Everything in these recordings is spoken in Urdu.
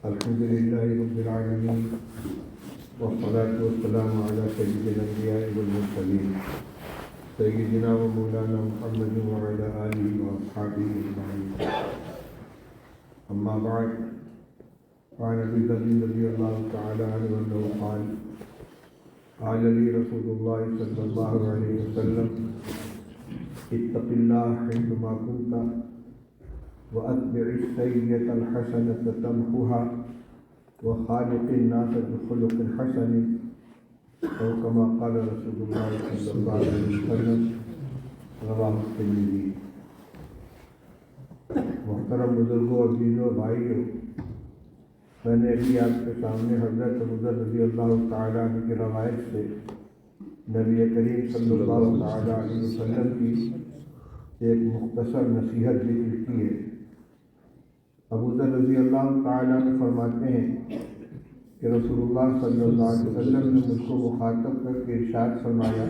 الحمد لله رب العالمين والصلاة والسلام على سيد الأنبياء والمرسلين سيدنا ومولانا محمد وعلى آله وأصحابه أجمعين. أما بعد، فعن أبي ذر رضي الله تعالى عنه أنه قال قال لي رسول الله صلى الله عليه وسلم اتق الله حيثما كنت وأتبع السيئة الحسنة تمحها وخالق الناس بخلق حسن أو كما قال رسول الله صلى الله عليه وسلم رواه الترمذی. محترم بزرگوں اور عزیزوں بھائیوں، میں نے ابھی آپ کے سامنے حضرت ابو ذر رضی اللہ تعالیٰ عنہ کی روایت سے نبی کریم صلی اللہ تعالیٰ علیہ وسلم کی ایک مختصر نصیحت ذکر کی ہے. ابو ذر رضی اللہ تعالیٰ عنہ فرماتے ہیں کہ رسول اللہ صلی اللہ علیہ وسلم نے مجھ کو مخاطب کر کے ارشاد فرمایا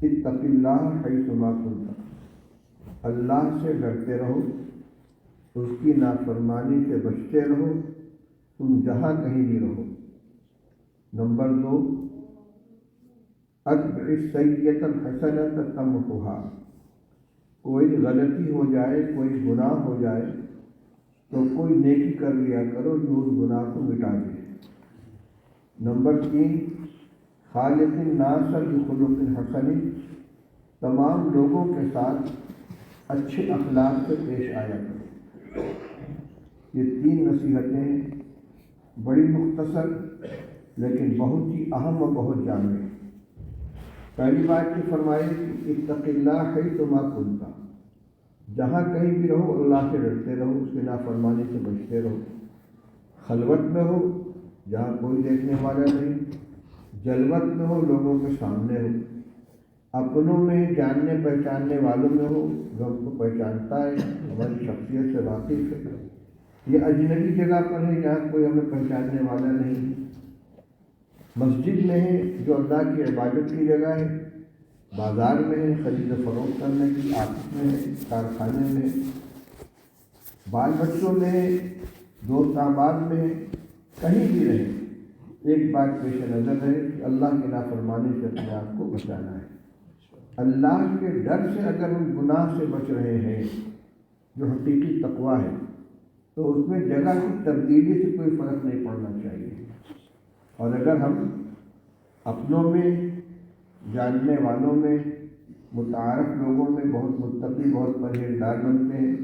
اتق اللہ حیثما کنت، اللہ سے ڈرتے رہو، اس کی نافرمانی سے بچتے رہو، تم جہاں کہیں بھی رہو. نمبر 2، اتبع السیئۃ الحسنۃ تمحها، کوئی غلطی ہو جائے، کوئی گناہ ہو جائے تو کوئی نیکی کر لیا کرو جو اس گناہ کو مٹا دے. نمبر 3، خالق الناس بخلق حسن، تمام لوگوں کے ساتھ اچھے اخلاق سے پیش آیا کرو. یہ 3 نصیحتیں بڑی مختصر لیکن بہت ہی اہم و بہت جامع. پہلی بات یہ فرمائی کہ اتق اللہ حیثما کنت، جہاں کہیں بھی رہو اللہ سے ڈرتے رہو، اس کی نافرمانی سے بچتے رہو. خلوت میں ہو جہاں کوئی دیکھنے والا نہیں، جلوت میں ہو لوگوں کے سامنے ہو، اپنوں میں جاننے پہچاننے والوں میں ہو جو ہم کو پہچانتا ہے، ہماری شخصیت سے واقف ہے. یہ اجنبی جگہ پر ہے جہاں کوئی ہمیں پہچاننے والا نہیں. مسجد میں ہے جو اللہ کی عبادت کی جگہ ہے، بازار میں ہے خرید و فروخت کرنے کی، آفس میں ہے، کارخانے میں ہے، بال بچوں میں ہے، دوست احباب میں ہے، کہیں بھی رہے. ایک بات پیش نظر ہے کہ اللہ کی نافرمانی سے اپنے آپ کو بچانا ہے. اللہ کے ڈر سے اگر ہم گناہ سے بچ رہے ہیں جو حقیقی تقویٰ ہے تو اس میں جگہ کی تبدیلی سے کوئی فرق نہیں پڑنا چاہیے. اور اگر ہم اپنوں میں، جاننے والوں میں، متعارف لوگوں میں بہت متقی، بہت پرہیزگار بنتے ہیں،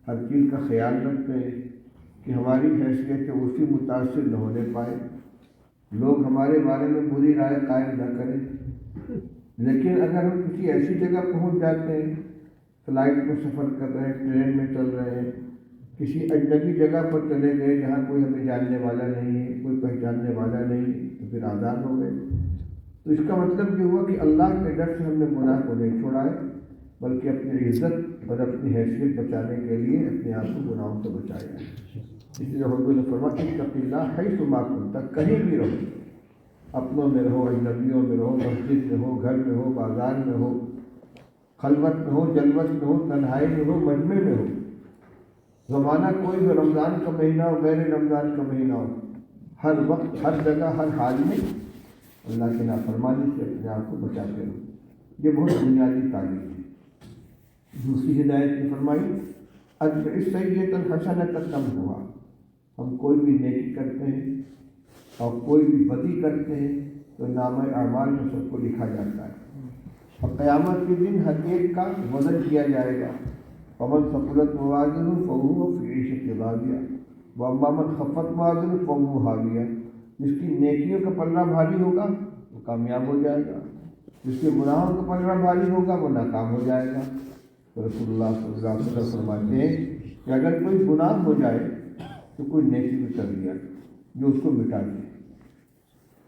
ہر چیز کا خیال رکھتے ہیں کہ ہماری حیثیت سے اسی متاثر نہ ہونے پائے، لوگ ہمارے بارے میں بری رائے قائم نہ کریں. لیکن اگر ہم کسی ایسی جگہ پہنچ جاتے ہیں، فلائٹ میں سفر کر رہے ہیں، ٹرین میں چل رہے ہیں، کسی اجنبی جگہ پر چلے گئے جہاں کوئی ہمیں جاننے والا نہیں ہے، کوئی پہچاننے والا نہیں ہے، تو پھر آزاد ہو گئے. تو اس کا مطلب یہ ہوا کہ اللہ کے ڈر سے ہم نے گناہ کو نہیں چھوڑا ہے، بلکہ اپنی عزت اور اپنی حیثیت بچانے کے لیے اپنے آپ کو گناہوں سے بچایا ہے. اس لیے حضور نے فرمایا اتق اللہ حیثما کنت، کہیں بھی رہو، اپنوں میں رہو، اجنبیوں میں رہو، مسجد میں ہو، گھر میں ہو، بازار میں ہو، خلوت میں ہو، جلوت میں ہو، تنہائی میں ہو، مجمع میں ہو، زمانہ کوئی بھی، رمضان کا مہینہ ہو، غیر رمضان کا مہینہ ہو، ہر وقت، ہر جگہ، ہر حال میں اللہ کی نافرمانی سے اپنے آپ کو بچاتے رہو. یہ بہت بنیادی تعلیم ہے. دوسری ہدایت نے فرمائی اتبع السیئۃ الحسنۃ تمحها، ہم کوئی بھی نیکی کرتے ہیں اور کوئی بھی بدی کرتے ہیں تو نامہ اعمال میں سب کو لکھا جاتا ہے، اور قیامت کے دن ہر ایک کا وزن کیا جائے گا. فمن ثقلت موازینہ فہو فی عیشۃ راضیہ واما من خفت موازینہ فہو ہاویہ. جس کی نیکیوں کا پلڑا بھاری ہوگا وہ کامیاب ہو جائے گا، جس کے گناہوں کا پلڑا بھاری ہوگا وہ ناکام ہو جائے گا. تو رسول اللہ صلی اللہ علیہ وسلم فرماتے ہیں کہ اگر کوئی گناہ ہو جائے تو کوئی نیکی بھی کر لیا جو اس کو مٹا دے.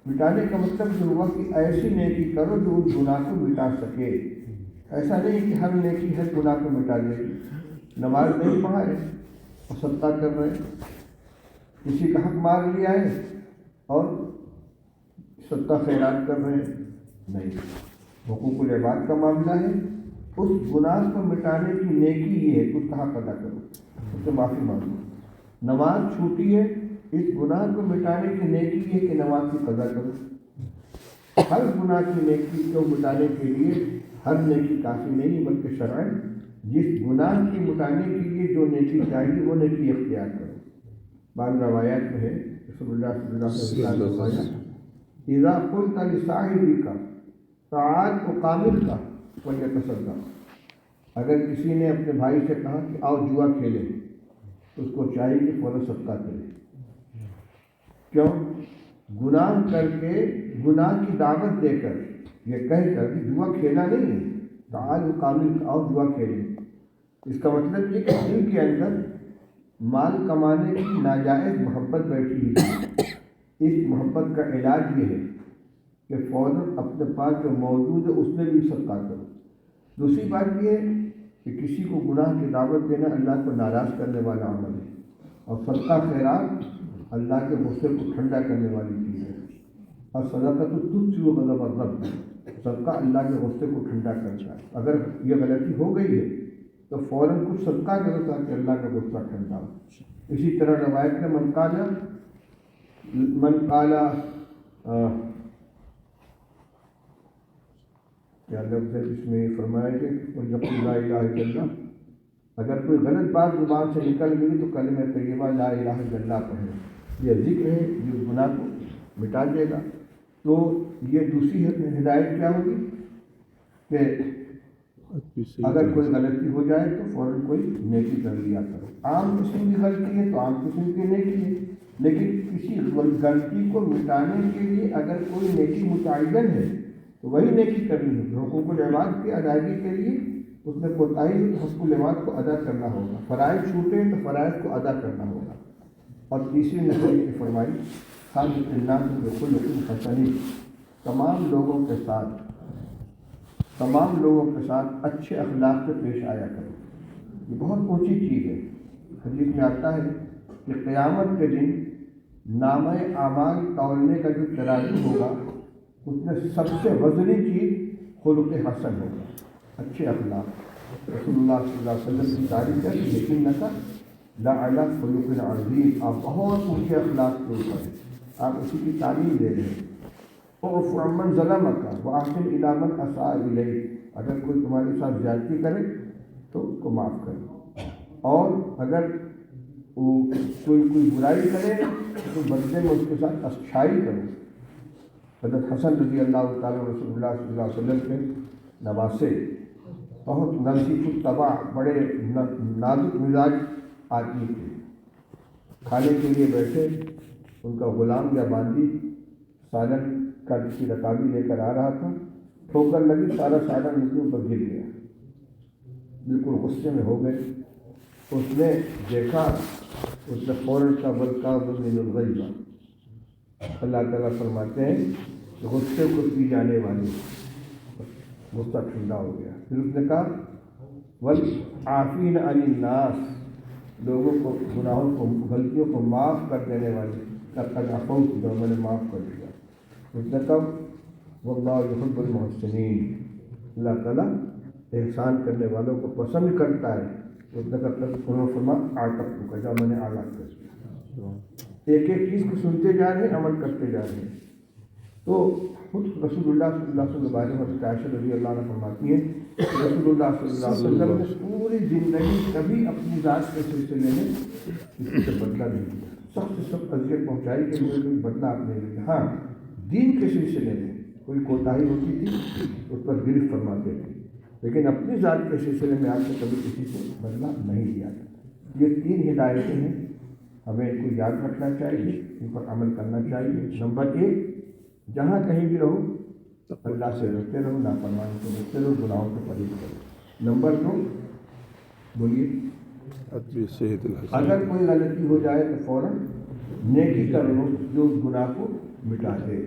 مٹانے کا مطلب یہ ہوا کہ ایسی نیکی کرو جو اس گناہ کو مٹا سکے. ایسا نہیں کہ ہر نیکی ہر گناہ کو مٹا دے گی. نماز نہیں پڑھا ہے اور صدقہ کر رہے ہیں، کسی کا حق مار لیا ہے اور صدقہ خیرات کر رہے ہیں، نہیں. حقوق العباد کا معاملہ ہے، اس گناہ کو مٹانے کی نیکی یہ ہے کہ اس کا حق ادا کرو، اس سے معافی مانگو. نماز چھوٹی ہے، اس گناہ کو مٹانے کی نیکی ہے کہ نماز کی قضا کرو۔ ہر گناہ کی نیکی کو مٹانے کے لیے ہر نیکی کافی نہیں، بلکہ شرعاً جس گناہ کی مٹانے کے لیے جو نیکی چاہیے وہ نیکی اختیار کرو۔ بعض روایات میں ہے رسول اللہ صلی اللہ علیہ وسلم اذا قلت لصاحبك تعال اقامرك فليتصدق، اگر کسی نے اپنے بھائی سے کہا کہ آؤ جوا کھیلیں تو اس کو چاہیے کہ فوراً صدقہ کرے۔ کیوں؟ گناہ کر کے، گناہ کی دعوت دے کر، یہ کہہ کر کہ جوا کھیلا نہیں ہے، تعال اقامرك، آؤ جوا کھیلیں، اس کا مطلب یہ کہ دل کے اندر مال کمانے کی ناجائز محبت بیٹھی ہے۔ اس محبت کا علاج یہ ہے کہ فوراً اپنے پاس جو موجود ہے اس میں بھی صدقہ کرو۔ دوسری بات یہ ہے کہ کسی کو گناہ کی دعوت دینا اللہ کو ناراض کرنے والا عمل ہے، اور صدقہ خیرات اللہ کے غصے کو ٹھنڈا کرنے والی چیز ہے۔ اور صدقۃ تطفئ غضب الرب، صدقہ اللہ کے غصے کو ٹھنڈا کرتا ہے۔ اگر یہ غلطی ہو گئی ہے تو فوراً کچھ صدقہ کرو تاکہ اللہ کا غصہ ٹھنڈا ہو۔ اسی طرح روایت میں من قال کیا لفظ ہے جس میں فرمایا کہ یقول لا الہ الا اللہ، اگر کوئی غلط بات زبان سے نکل گئی تو کلمہ طیبہ لا الہ الا اللہ پڑھے، یہ ذکر ہے جو گناہ کو مٹا دے گا۔ تو یہ دوسری ہدایت کیا ہوگی کہ اگر کوئی غلطی ہو جائے تو فوراً کوئی نیکی کر لیا کرو۔ عام قسم کی غلطی ہے تو عام قسم کی نیکی ہے، لیکن کسی غلطی کو مٹانے کے لیے اگر کوئی نیکی متعین ہے تو وہی نیکی کرنی ہے۔ حقوق العباد کی ادائیگی کے لیے اس میں کوتاہی ہو تو حقوق العباد کو ادا کرنا ہوگا، فرائض چھوٹے تو فرائض کو ادا کرنا ہوگا۔ اور تیسری نصیحت کی فرمائی خالق الناس بخلق حسن، تمام لوگوں کے ساتھ اچھے اخلاق سے پیش آیا کرو۔ یہ بہت اونچی چیز ہے۔ حدیث میں آتا ہے کہ قیامت کے دن نامہ اعمال تولنے کا جو ترازو ہوگا اس میں سب سے وزنی چیز خلق حسن ہوگا، اچھے اخلاق۔ رسول اللہ صلی اللہ علیہ وسلم کی تعریف ہے کہ یقیناً لعلی خلق عظیم، آپ بہت اونچے اخلاق کے اوپر ہیں، آپ اسی کی تعلیم دے رہے ہیں۔ اعف عمن ظلمک واحسن الی من اساء الیک، اگر کوئی تمہارے ساتھ زیادتی کرے تو اس کو معاف کرو، اور اگر وہ کوئی برائی کرے تو بدلے میں اس کے ساتھ اچھائی کرو۔ حضرت حسن رضی اللہ تعالیٰ رسول اللہ صلی اللہ علیہ وسلم کے نواسے، بہت نظیف الطبع، بڑے نازک مزاج آدمی تھے۔ کھانے کے لیے بیٹھے، ان کا غلام یا باندی سالن کا کسی رکابی لے کر آ رہا تھا، ٹھوکر لگی، سارا سالن ان کے اوپر گر گیا، بالکل غصے میں ہو گئے۔ اس نے دیکھا، اس نے فوراً کا والکاظمین من الغیظ، اللہ تعالیٰ فرماتے ہیں کہ غصے کو پی جانے والی، غصہ ٹھنڈا ہو گیا۔ پھر اس نے کہا والعافین عن الناس، لوگوں کو گناہوں کو، غلطیوں کو معاف کر دینے والی، لقد عفوت، جو میں نے معاف کر دیا۔ اس نے کہا واللہ یحب المحسنین، اللہ تعالیٰ احسان کرنے والوں کو پسند کرتا ہے۔ اس نے کہا انہوں نے فرمایا اعتقتک کا، جب میں نے آزاد کر دیا۔ ایک ایک چیز کو سنتے جا رہے ہیں، عمل کرتے جا رہے ہیں۔ تو خود رسول اللہ صلی اللہ علیہ وسلم کے بارے میں عائشہ رضی اللہ عنہ فرماتی ہیں رسول اللہ صلی اللہ علیہ وسلم نے پوری زندگی کبھی اپنی ذات کے سلسلے میں کسی سے بدلہ نہیں لیا، سخت سے سخت اذیت پہنچائی کہ مجھے کوئی بدلہ آپ نے لیا۔ ہاں، دین کے سلسلے میں کوئی کوتاہی ہوتی تھی اس پر گرفت فرماتے تھے، لیکن اپنی ذات کے سلسلے میں آپ نے کبھی کسی سے بدلہ نہیں لیا۔ یہ تین ہدایتیں ہیں، ہمیں ان کو یاد رکھنا چاہیے، ان پر عمل کرنا چاہیے۔ نمبر 1، جہاں کہیں بھی رہو اللہ سے ڈرتے رہو، نافرمانی سے بچتے رہو، گناہوں سے پرہیز کرو۔ نمبر 2، بولیے، اگر کوئی غلطی ہو جائے تو فوراً نیکی کر لو جو گناہ کو مٹا دے۔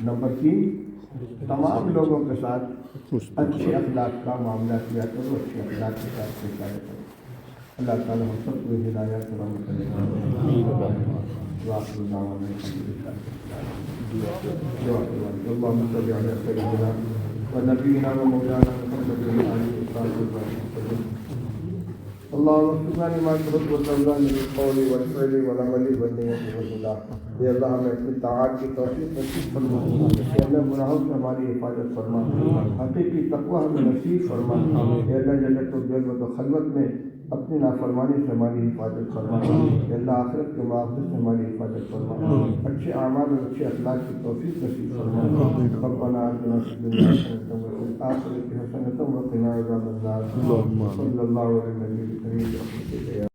نمبر 3، تمام لوگوں کے ساتھ اچھے اخلاق کا معاملہ کیا کرو، اچھے اخلاق کے ساتھ پیش آیا کرو۔ اللہ تعالیٰ ہم سب کو ہدایت فراہم کرے گا۔ اللهم صل على سيدنا ونبينا ومولانا محمد وعلى آله وصحبه وسلم۔ اللهم اغفر لنا ترد وترضى من القول والفعل والعمل والنية والصلاح. یا اللہ ہمیں اپنی طاعت کی توفیق نصیب فرما. یا اللہ گناہوں سے ہماری حفاظت فرما. حقیقی تقویٰ ہمیں نصیب فرما. یا اللہ جنت الجنت و خلوت میں اپنی نافرمانی سے ہماری حفاظت فرما. یا اللہ آخرت کے معافی سے ہماری حفاظت فرما. اچھے اعمال اور اچھے اخلاق کی توفیق نصیب فرما. ربنا آتنا فی الدنیا حسنۃ وفی الآخرۃ حسنۃ وقنا عذاب النار. صلی اللہ علیہ وسلم.